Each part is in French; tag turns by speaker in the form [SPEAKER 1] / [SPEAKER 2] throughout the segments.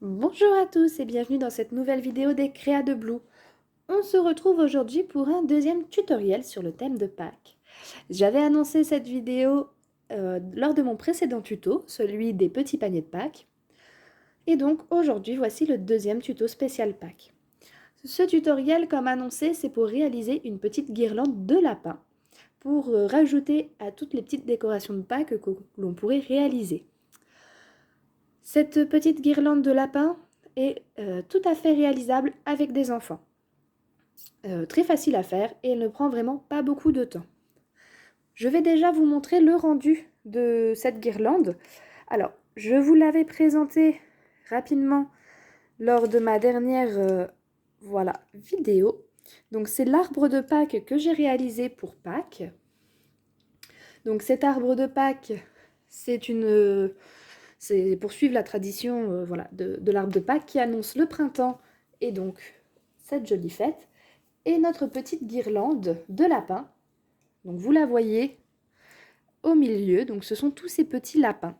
[SPEAKER 1] Bonjour à tous et bienvenue dans cette nouvelle vidéo des Créas de Blue. On se retrouve aujourd'hui pour un deuxième tutoriel sur le thème de Pâques. J'avais annoncé cette vidéo lors de mon précédent tuto, celui des petits paniers de Pâques. Et donc aujourd'hui, voici le deuxième tuto spécial Pâques. Ce tutoriel, comme annoncé, c'est pour réaliser une petite guirlande de lapin pour rajouter à toutes les petites décorations de Pâques que l'on pourrait réaliser. Cette petite guirlande de lapin est tout à fait réalisable avec des enfants. Très facile à faire et elle ne prend vraiment pas beaucoup de temps. Je vais déjà vous montrer le rendu de cette guirlande. Alors, je vous l'avais présenté rapidement lors de ma dernière vidéo. Donc c'est l'arbre de Pâques que j'ai réalisé pour Pâques. Donc cet arbre de Pâques, c'est pour suivre la tradition de l'arbre de Pâques qui annonce le printemps et donc cette jolie fête. Et notre petite guirlande de lapins, donc vous la voyez au milieu, donc ce sont tous ces petits lapins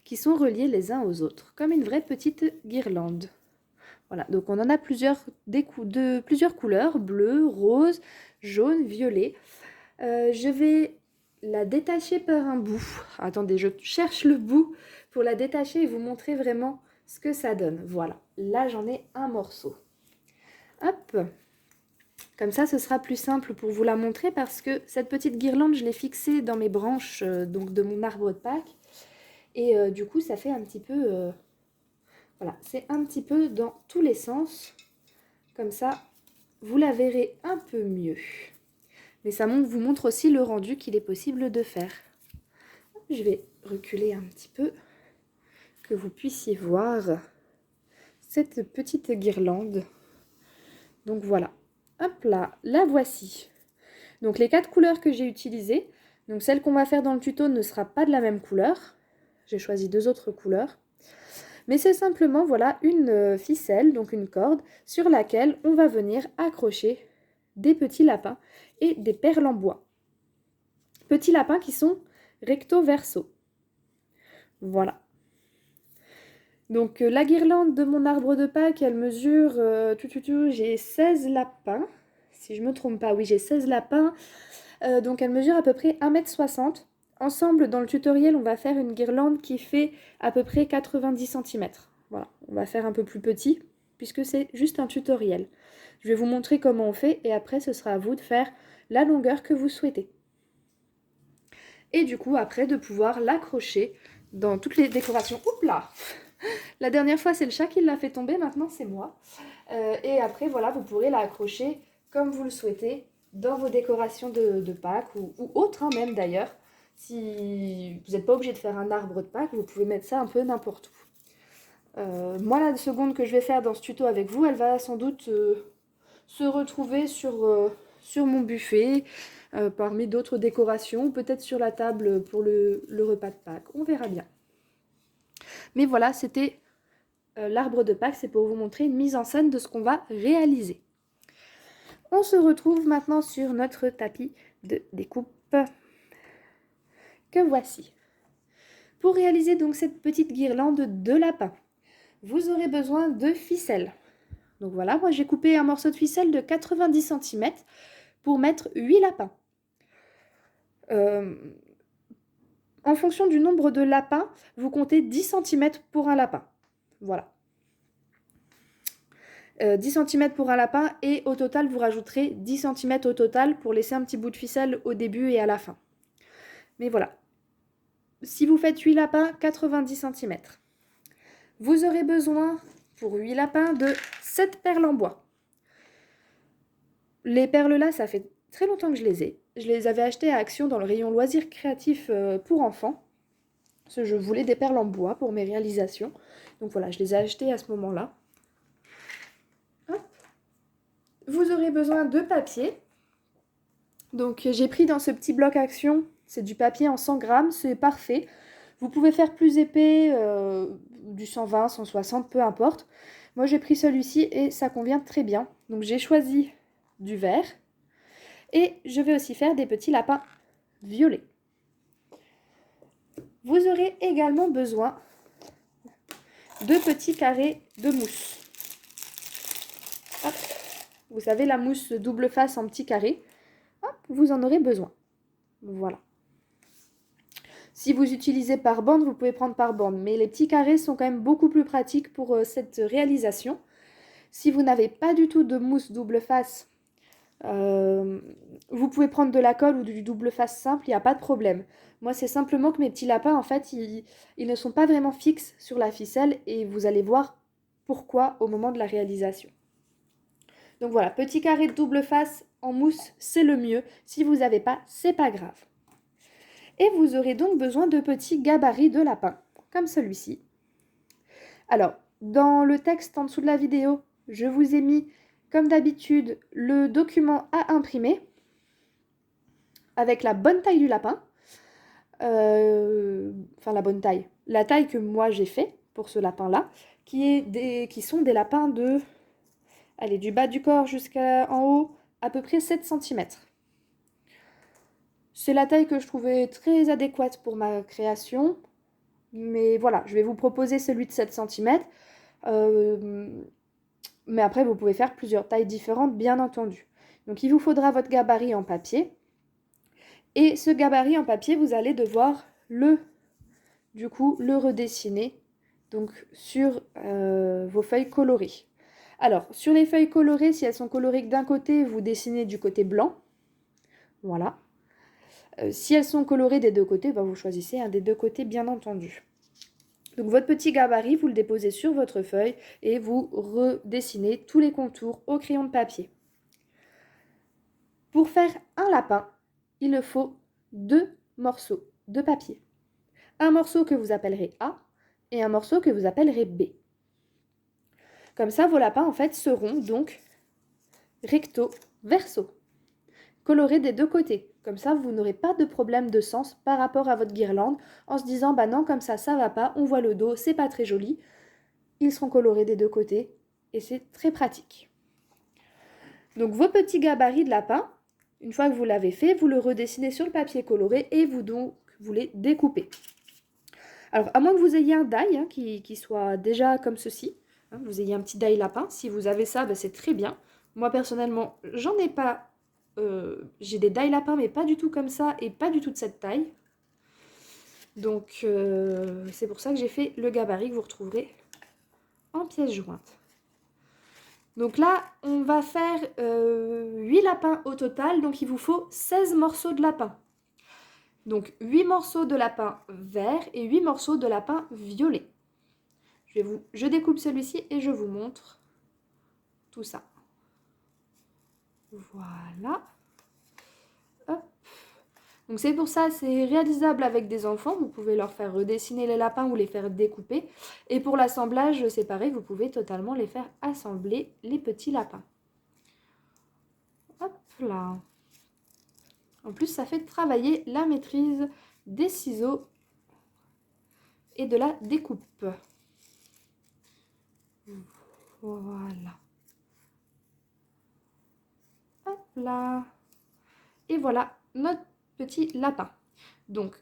[SPEAKER 1] qui sont reliés les uns aux autres, comme une vraie petite guirlande. Voilà, donc on en a plusieurs couleurs, bleu, rose, jaune, violet. Je vais la détacher par un bout. Attendez, je cherche le bout pour la détacher et vous montrer vraiment ce que ça donne. Voilà, là j'en ai un morceau. Hop, comme ça ce sera plus simple pour vous la montrer parce que cette petite guirlande, je l'ai fixée dans mes branches donc de mon arbre de Pâques. Et du coup, ça fait un petit peu... voilà, c'est un petit peu dans tous les sens. Comme ça, vous la verrez un peu mieux. Mais ça vous montre aussi le rendu qu'il est possible de faire. Je vais reculer un petit peu, que vous puissiez voir cette petite guirlande. Donc voilà, hop là, la voici. Donc les 4 couleurs que j'ai utilisées, donc celle qu'on va faire dans le tuto ne sera pas de la même couleur. J'ai choisi 2 autres couleurs. Mais c'est simplement voilà, une ficelle, donc une corde, sur laquelle on va venir accrocher des petits lapins et des perles en bois. Petits lapins qui sont recto verso. Voilà. Donc la guirlande de mon arbre de Pâques, elle mesure, j'ai 16 lapins. Si je ne me trompe pas, oui, j'ai 16 lapins. Donc elle mesure à peu près 1,60 m. Ensemble, dans le tutoriel, on va faire une guirlande qui fait à peu près 90 cm. Voilà, on va faire un peu plus petit, puisque c'est juste un tutoriel. Je vais vous montrer comment on fait, et après, ce sera à vous de faire la longueur que vous souhaitez. Et du coup, après, de pouvoir l'accrocher dans toutes les décorations. Oups là! La dernière fois, c'est le chat qui l'a fait tomber, maintenant c'est moi. Et après, voilà, vous pourrez l'accrocher comme vous le souhaitez dans vos décorations de Pâques ou autres, hein, même d'ailleurs. Si vous n'êtes pas obligé de faire un arbre de Pâques, vous pouvez mettre ça un peu n'importe où. Moi, la seconde que je vais faire dans ce tuto avec vous, elle va sans doute se retrouver sur mon buffet, parmi d'autres décorations, peut-être sur la table pour le repas de Pâques. On verra bien. Mais voilà, c'était l'arbre de Pâques, c'est pour vous montrer une mise en scène de ce qu'on va réaliser. On se retrouve maintenant sur notre tapis de découpe que voici. Pour réaliser donc cette petite guirlande de lapin, vous aurez besoin de ficelles. Donc voilà, moi j'ai coupé un morceau de ficelle de 90 cm pour mettre 8 lapins. En fonction du nombre de lapins, vous comptez 10 cm pour un lapin. Voilà. 10 cm pour un lapin et au total vous rajouterez 10 cm au total pour laisser un petit bout de ficelle au début et à la fin. Mais voilà. Si vous faites 8 lapins, 90 cm. Vous aurez besoin pour 8 lapins de 7 perles en bois. Les perles là, ça fait très longtemps que je les ai. Je les avais achetées à Action dans le rayon loisirs créatifs pour enfants. Parce que je voulais des perles en bois pour mes réalisations. Donc voilà, je les ai achetées à ce moment-là. Vous aurez besoin de papier. Donc j'ai pris dans ce petit bloc Action, c'est du papier en 100 grammes, c'est parfait. Vous pouvez faire plus épais, du 120, 160, peu importe. Moi j'ai pris celui-ci et ça convient très bien. Donc j'ai choisi du vert. Et je vais aussi faire des petits lapins violets. Vous aurez également besoin 2 petits carrés de mousse. Hop. Vous savez, la mousse double face en petits carrés. Hop, vous en aurez besoin. Voilà. Si vous utilisez par bande, vous pouvez prendre par bande. Mais les petits carrés sont quand même beaucoup plus pratiques pour cette réalisation. Si vous n'avez pas du tout de mousse double face, vous pouvez prendre de la colle ou du double face simple, il n'y a pas de problème. Moi, c'est simplement que mes petits lapins, en fait, ils ne sont pas vraiment fixes sur la ficelle et vous allez voir pourquoi au moment de la réalisation. Donc voilà, petit carré de double face en mousse, c'est le mieux. Si vous n'avez pas, c'est pas grave. Et vous aurez donc besoin de petits gabarits de lapin, comme celui-ci. Alors, dans le texte en dessous de la vidéo, je vous ai mis, comme d'habitude, le document à imprimer avec la bonne taille du lapin. Enfin, la bonne taille. La taille que moi j'ai fait pour ce lapin-là, qui sont des lapins de... Allez, du bas du corps jusqu'en haut, à peu près 7 cm. C'est la taille que je trouvais très adéquate pour ma création. Mais voilà, je vais vous proposer celui de 7 cm. Mais après, vous pouvez faire plusieurs tailles différentes, bien entendu. Donc, il vous faudra votre gabarit en papier. Et ce gabarit en papier, vous allez devoir le redessiner donc, sur vos feuilles colorées. Alors, sur les feuilles colorées, si elles sont colorées que d'un côté, vous dessinez du côté blanc. Voilà. Si elles sont colorées des deux côtés, vous choisissez un des deux côtés, bien entendu. Donc votre petit gabarit, vous le déposez sur votre feuille et vous redessinez tous les contours au crayon de papier. Pour faire un lapin, il faut 2 morceaux de papier. Un morceau que vous appellerez A et un morceau que vous appellerez B. Comme ça, vos lapins, en fait, seront donc recto verso, colorés des deux côtés. Comme ça, vous n'aurez pas de problème de sens par rapport à votre guirlande en se disant, bah non, comme ça va pas, on voit le dos, c'est pas très joli. Ils seront colorés des deux côtés et c'est très pratique. Donc vos petits gabarits de lapin, une fois que vous l'avez fait, vous le redessinez sur le papier coloré et vous les découpez. Alors à moins que vous ayez un die qui soit déjà comme ceci, vous ayez un petit die lapin, si vous avez ça, c'est très bien. Moi personnellement, j'en ai pas. J'ai des die lapins mais pas du tout comme ça et pas du tout de cette taille. Donc c'est pour ça que j'ai fait le gabarit que vous retrouverez en pièces jointes. Donc là, on va faire 8 lapins au total, donc il vous faut 16 morceaux de lapin. Donc 8 morceaux de lapin vert et 8 morceaux de lapin violet. Je découpe celui-ci et je vous montre tout ça. Voilà. Hop. Donc c'est pour ça, c'est réalisable avec des enfants. Vous pouvez leur faire redessiner les lapins ou les faire découper. Et pour l'assemblage, c'est pareil, vous pouvez totalement les faire assembler, les petits lapins. Hop là. En plus, ça fait travailler la maîtrise des ciseaux et de la découpe. Voilà. Hop là. Et voilà notre petit lapin. Donc,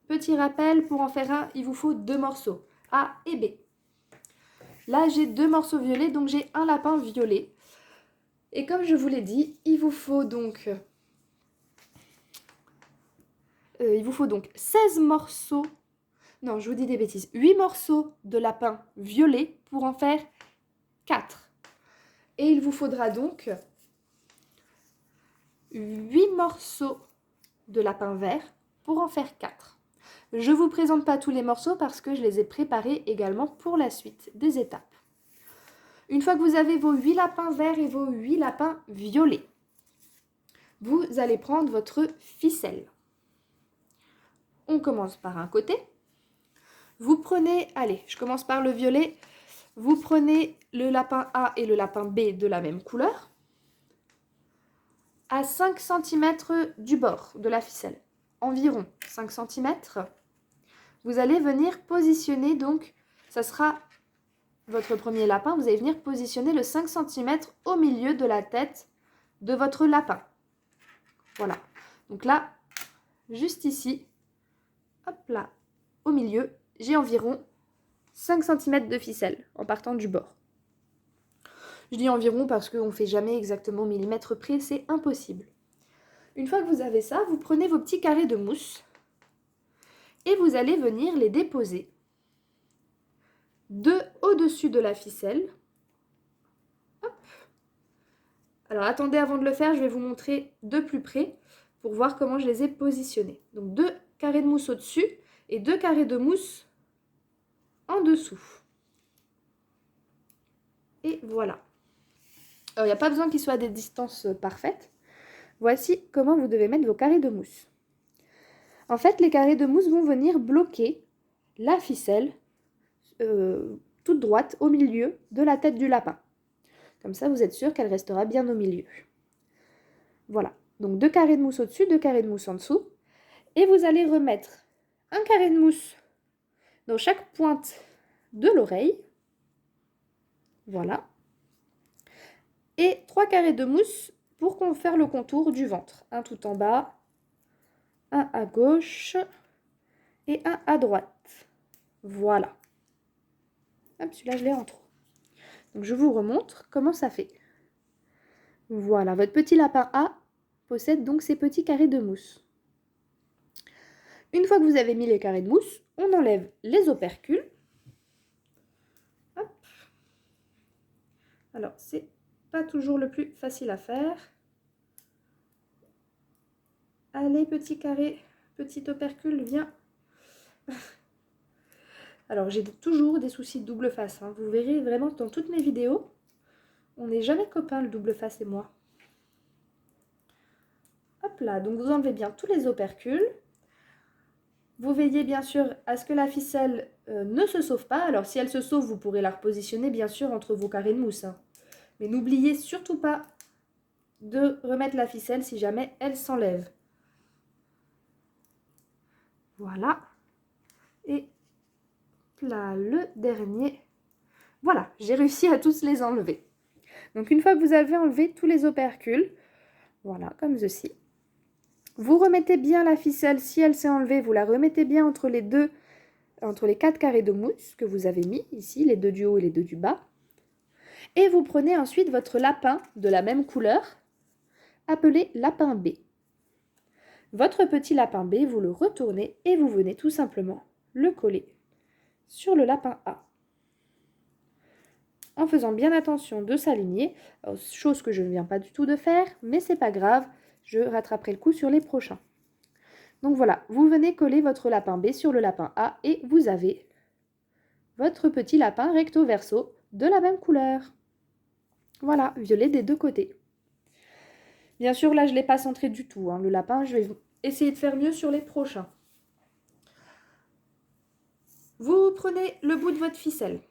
[SPEAKER 1] petit rappel, pour en faire un, il vous faut 2 morceaux, A et B. Là, j'ai 2 morceaux violets, donc j'ai un lapin violet. Et comme je vous l'ai dit, il vous faut donc 16 morceaux, non, je vous dis des bêtises, 8 morceaux de lapin violet pour en faire 4. Et il vous faudra donc 8 morceaux de lapin vert pour en faire 4. Je ne vous présente pas tous les morceaux parce que je les ai préparés également pour la suite des étapes. Une fois que vous avez vos 8 lapins verts et vos 8 lapins violets, vous allez prendre votre ficelle. On commence par un côté. Vous prenez, allez, je commence par le violet. Vous prenez le lapin A et le lapin B de la même couleur à 5 cm du bord de la ficelle, environ 5 cm. Vous allez venir positionner, donc, ça sera votre premier lapin, vous allez venir positionner le 5 cm au milieu de la tête de votre lapin. Voilà. Donc là, juste ici, hop là, au milieu, j'ai environ 5 cm de ficelle en partant du bord. Je dis environ parce qu'on ne fait jamais exactement au millimètre près, c'est impossible. Une fois que vous avez ça, vous prenez vos petits carrés de mousse et vous allez venir les déposer au-dessus de la ficelle. Hop. Alors attendez, avant de le faire, je vais vous montrer de plus près pour voir comment je les ai positionnés. Donc 2 carrés de mousse au-dessus et 2 carrés de mousse en dessous. Et voilà. Alors il n'y a pas besoin qu'ils soient à des distances parfaites. Voici comment vous devez mettre vos carrés de mousse. En fait, les carrés de mousse vont venir bloquer la ficelle toute droite au milieu de la tête du lapin. Comme ça, vous êtes sûr qu'elle restera bien au milieu. Voilà. Donc 2 carrés de mousse au-dessus, 2 carrés de mousse en dessous. Et vous allez remettre un carré de mousse dans chaque pointe de l'oreille. Voilà. Et 3 carrés de mousse pour faire le contour du ventre. Un tout en bas, un à gauche et un à droite. Voilà. Hop, celui-là, je l'ai en trop. Donc, je vous remontre comment ça fait. Voilà, votre petit lapin A possède donc ces petits carrés de mousse. Une fois que vous avez mis les carrés de mousse, on enlève les opercules. Hop. Alors, c'est pas toujours le plus facile à faire. Allez, petit carré, petit opercule, viens. Alors, j'ai toujours des soucis de double face. Hein. Vous verrez vraiment dans toutes mes vidéos, on n'est jamais copains, le double face et moi. Hop là, donc vous enlevez bien tous les opercules. Vous veillez bien sûr à ce que la ficelle ne se sauve pas. Alors, si elle se sauve, vous pourrez la repositionner bien sûr entre vos carrés de mousse. Hein. Mais n'oubliez surtout pas de remettre la ficelle si jamais elle s'enlève. Voilà. Et là, le dernier. Voilà, j'ai réussi à tous les enlever. Donc, une fois que vous avez enlevé tous les opercules, voilà, comme ceci, vous remettez bien la ficelle. Si elle s'est enlevée, vous la remettez bien entre les 4 carrés de mousse que vous avez mis ici, les 2 du haut et les 2 du bas. Et vous prenez ensuite votre lapin de la même couleur, appelé lapin B. Votre petit lapin B, vous le retournez et vous venez tout simplement le coller sur le lapin A. En faisant bien attention de s'aligner, chose que je ne viens pas du tout de faire, mais c'est pas grave, je rattraperai le coup sur les prochains. Donc voilà, vous venez coller votre lapin B sur le lapin A et vous avez votre petit lapin recto verso de la même couleur. Voilà, violet des deux côtés. Bien sûr, là, je ne l'ai pas centré du tout. Hein, le lapin, je vais essayer de faire mieux sur les prochains. Vous prenez le bout de votre ficelle.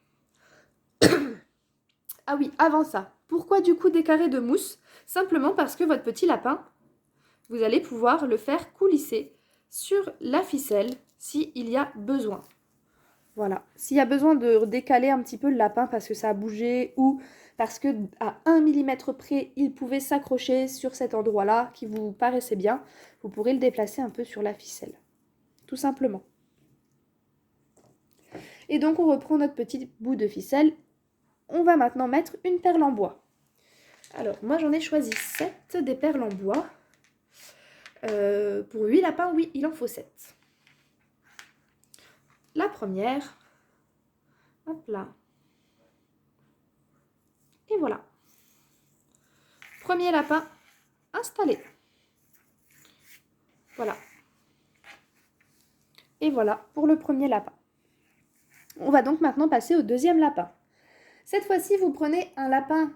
[SPEAKER 1] Ah oui, avant ça, pourquoi du coup des carrés de mousse? Simplement parce que votre petit lapin, vous allez pouvoir le faire coulisser sur la ficelle s'il y a besoin. Voilà, s'il y a besoin de décaler un petit peu le lapin parce que ça a bougé ou parce que à 1 mm près, il pouvait s'accrocher sur cet endroit-là qui vous paraissait bien, vous pourrez le déplacer un peu sur la ficelle, tout simplement. Et donc, on reprend notre petit bout de ficelle. On va maintenant mettre une perle en bois. Alors, moi, j'en ai choisi 7 des perles en bois. Pour 8 lapins, oui, il en faut 7. La première, hop là. Et voilà. Premier lapin installé. Voilà. Et voilà pour le premier lapin. On va donc maintenant passer au deuxième lapin. Cette fois-ci, vous prenez un lapin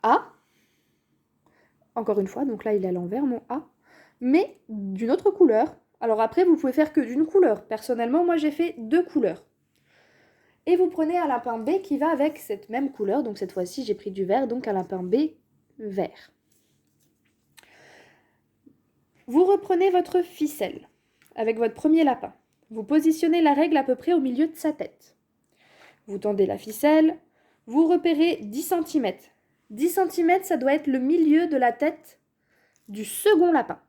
[SPEAKER 1] A. Encore une fois, donc là, il est à l'envers, mon A. Mais d'une autre couleur. Alors après, vous pouvez faire que d'une couleur. Personnellement, moi, j'ai fait 2 couleurs. Et vous prenez un lapin B qui va avec cette même couleur. Donc cette fois-ci, j'ai pris du vert, donc un lapin B vert. Vous reprenez votre ficelle avec votre premier lapin. Vous positionnez la règle à peu près au milieu de sa tête. Vous tendez la ficelle, vous repérez 10 cm. 10 cm, ça doit être le milieu de la tête du second lapin.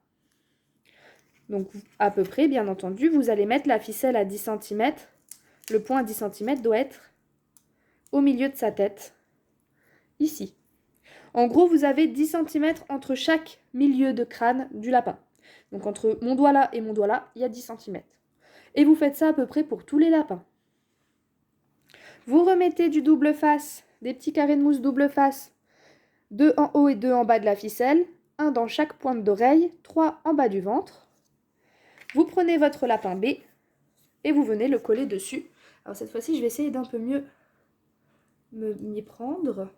[SPEAKER 1] Donc à peu près, bien entendu, vous allez mettre la ficelle à 10 cm Le point à 10 cm doit être au milieu de sa tête, ici. En gros, vous avez 10 cm entre chaque milieu de crâne du lapin. Donc entre mon doigt là et mon doigt là, il y a 10 cm. Et vous faites ça à peu près pour tous les lapins. Vous remettez du double face, des petits carrés de mousse double face, 2 en haut et 2 en bas de la ficelle, un dans chaque pointe d'oreille, 3 en bas du ventre. Vous prenez votre lapin B et vous venez le coller dessus. Alors cette fois-ci, je vais essayer d'un peu mieux m'y prendre.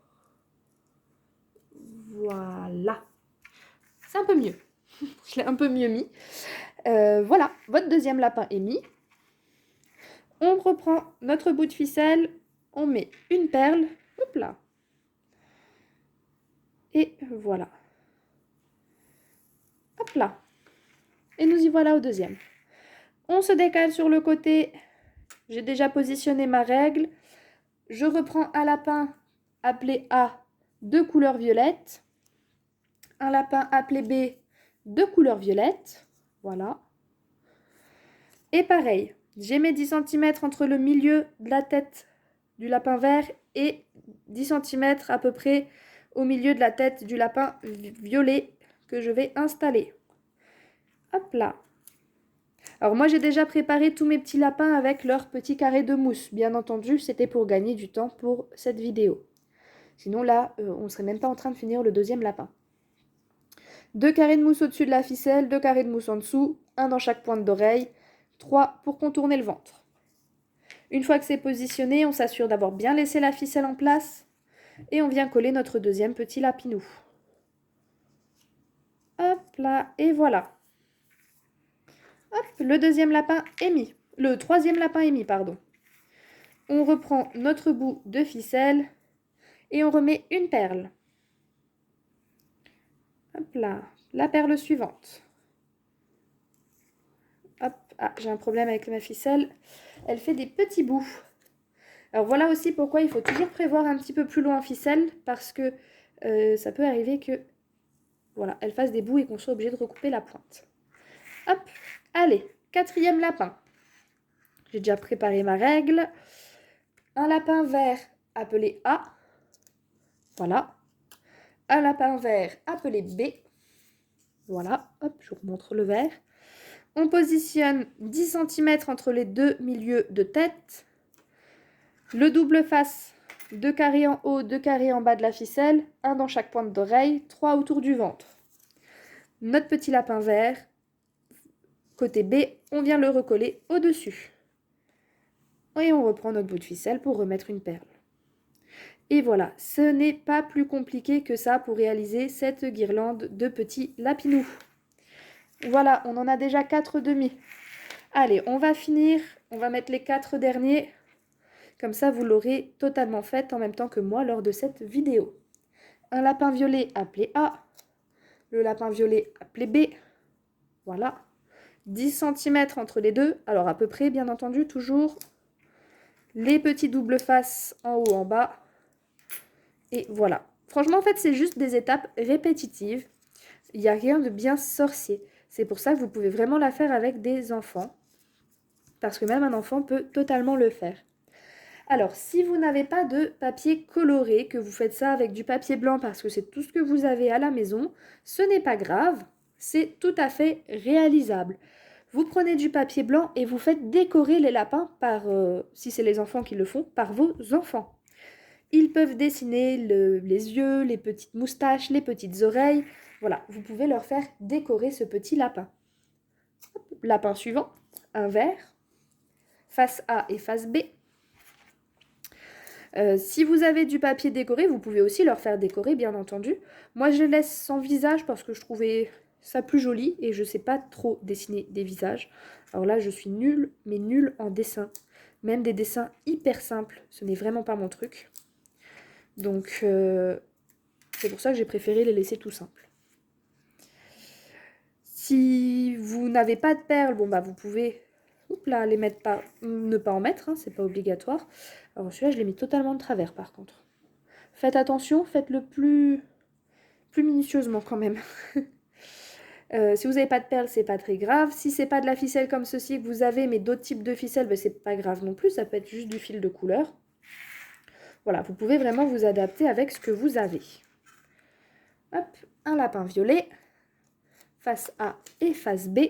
[SPEAKER 1] Voilà. C'est un peu mieux. Je l'ai un peu mieux mis. Voilà, votre deuxième lapin est mis. On reprend notre bout de ficelle, on met une perle, hop là. Et voilà. Hop là. Et nous y voilà au deuxième. On se décale sur le côté. J'ai déjà positionné ma règle. Je reprends un lapin appelé A de couleur violette. Un lapin appelé B de couleur violette. Voilà. Et pareil, j'ai mes 10 cm entre le milieu de la tête du lapin vert et 10 cm à peu près au milieu de la tête du lapin violet que je vais installer. Hop là. Alors moi j'ai déjà préparé tous mes petits lapins avec leur petit carré de mousse. Bien entendu, c'était pour gagner du temps pour cette vidéo. Sinon là, on ne serait même pas en train de finir le deuxième lapin. 2 carrés de mousse au-dessus de la ficelle, 2 carrés de mousse en dessous, un dans chaque pointe d'oreille, 3 pour contourner le ventre. Une fois que c'est positionné, on s'assure d'avoir bien laissé la ficelle en place et on vient coller notre deuxième petit lapinou. Hop là, et voilà. Hop, le deuxième lapin est mis. Le troisième lapin est mis, pardon. On reprend notre bout de ficelle et on remet une perle. Hop là, la perle suivante. Hop, ah, j'ai un problème avec ma ficelle. Elle fait des petits bouts. Alors voilà aussi pourquoi il faut toujours prévoir un petit peu plus loin en ficelle, parce que ça peut arriver que voilà, elle fasse des bouts et qu'on soit obligé de recouper la pointe. Hop, allez, quatrième lapin. J'ai déjà préparé ma règle. Un lapin vert appelé A. Voilà. Un lapin vert appelé B. Voilà, hop, je vous remontre le vert. On positionne 10 cm entre les deux milieux de tête. Le double face, 2 carrés en haut, 2 carrés en bas de la ficelle, un dans chaque pointe d'oreille, 3 autour du ventre. Notre petit lapin vert, côté B, on vient le recoller au-dessus. Et on reprend notre bout de ficelle pour remettre une perle. Et voilà, ce n'est pas plus compliqué que ça pour réaliser cette guirlande de petits lapinous. Voilà, on en a déjà 4 demi. Allez, on va finir, on va mettre les 4 derniers. Comme ça, vous l'aurez totalement fait en même temps que moi lors de cette vidéo. Un lapin violet appelé A. Le lapin violet appelé B. Voilà. 10 cm entre les deux. Alors à peu près, bien entendu, toujours les petits doubles faces en haut, en bas. Et voilà. Franchement, en fait, c'est juste des étapes répétitives. Il n'y a rien de bien sorcier. C'est pour ça que vous pouvez vraiment la faire avec des enfants. Parce que même un enfant peut totalement le faire. Alors, si vous n'avez pas de papier coloré, que vous faites ça avec du papier blanc parce que c'est tout ce que vous avez à la maison, ce n'est pas grave, c'est tout à fait réalisable. Vous prenez du papier blanc et vous faites décorer les lapins par, si c'est les enfants qui le font, par vos enfants. Ils peuvent dessiner les yeux, les petites moustaches, les petites oreilles. Voilà, vous pouvez leur faire décorer ce petit lapin. Lapin suivant, un vert, face A et face B. Si vous avez du papier décoré, vous pouvez aussi leur faire décorer, bien entendu. Moi, je laisse sans visage parce que je trouvais ça plus joli et je ne sais pas trop dessiner des visages. Alors là, je suis nulle, mais nulle en dessin. Même des dessins hyper simples, ce n'est vraiment pas mon truc. Donc, c'est pour ça que j'ai préféré les laisser tout simples. Si vous n'avez pas de perles, bon bah vous pouvez les mettre pas, ne pas en mettre, hein, c'est pas obligatoire. Alors celui-là, je l'ai mis totalement de travers par contre. Faites attention, faites-le plus minutieusement quand même. Si vous n'avez pas de perles, c'est pas très grave. Si c'est pas de la ficelle comme ceci que vous avez, mais d'autres types de ficelle, ben, c'est pas grave non plus. Ça peut être juste du fil de couleur. Voilà, vous pouvez vraiment vous adapter avec ce que vous avez. Hop, un lapin violet, face A et face B.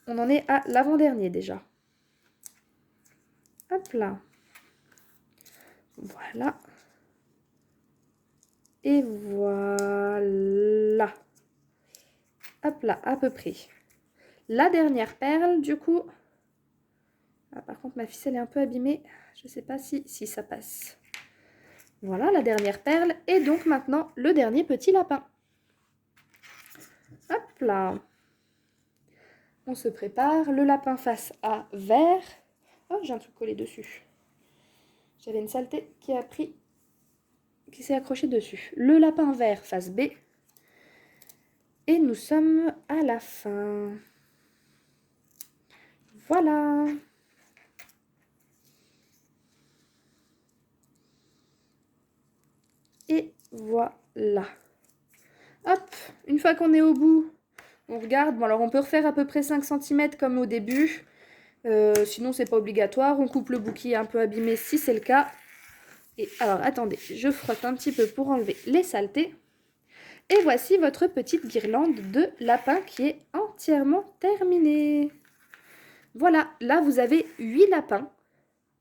[SPEAKER 1] On en est à l'avant-dernier déjà. Hop là. Voilà. Et voilà. Hop là, à peu près. La dernière perle, du coup... Ah, par contre, ma ficelle est un peu abîmée. Je ne sais pas si ça passe. Voilà, la dernière perle. Et donc, maintenant, le dernier petit lapin. Hop là. On se prépare. Le lapin face A vert. Oh, j'ai un truc collé dessus. J'avais une saleté qui s'est accrochée dessus. Le lapin vert face B. Et nous sommes à la fin. Voilà. Et voilà. Hop, une fois qu'on est au bout, on regarde. Bon, alors on peut refaire à peu près 5 cm comme au début. Sinon, c'est pas obligatoire. On coupe le bout qui est un peu abîmé si c'est le cas. Et alors, attendez, je frotte un petit peu pour enlever les saletés. Et voici votre petite guirlande de lapin qui est entièrement terminée. Voilà, là vous avez 8 lapins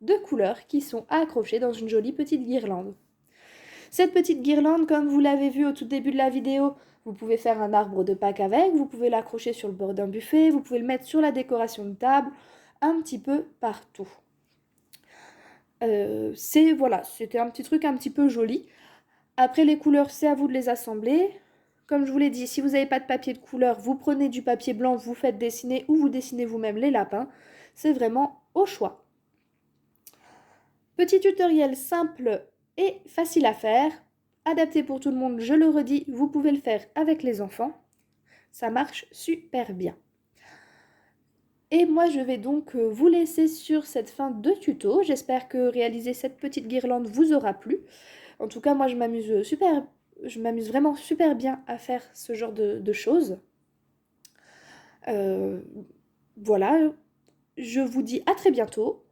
[SPEAKER 1] de couleurs qui sont accrochés dans une jolie petite guirlande. Cette petite guirlande, comme vous l'avez vu au tout début de la vidéo, vous pouvez faire un arbre de Pâques avec, vous pouvez l'accrocher sur le bord d'un buffet, vous pouvez le mettre sur la décoration de table, un petit peu partout. Voilà, c'était un petit truc un petit peu joli. Après les couleurs, c'est à vous de les assembler. Comme je vous l'ai dit, si vous n'avez pas de papier de couleur, vous prenez du papier blanc, vous faites dessiner ou vous dessinez vous-même les lapins. C'est vraiment au choix. Petit tutoriel simple et facile à faire. Adapté pour tout le monde, je le redis, vous pouvez le faire avec les enfants. Ça marche super bien. Et moi, je vais donc vous laisser sur cette fin de tuto. J'espère que réaliser cette petite guirlande vous aura plu. En tout cas, moi, je m'amuse vraiment super bien à faire ce genre de choses. Voilà, je vous dis à très bientôt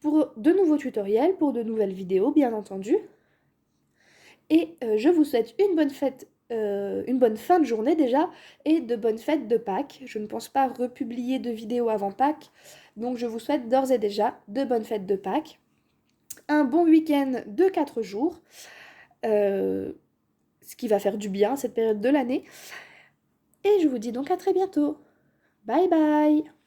[SPEAKER 1] pour de nouveaux tutoriels, pour de nouvelles vidéos, bien entendu. Et je vous souhaite une bonne fin de journée déjà, et de bonnes fêtes de Pâques. Je ne pense pas republier de vidéos avant Pâques, donc je vous souhaite d'ores et déjà de bonnes fêtes de Pâques. Un bon week-end de 4 jours, ce qui va faire du bien cette période de l'année. Et je vous dis donc à très bientôt. Bye bye!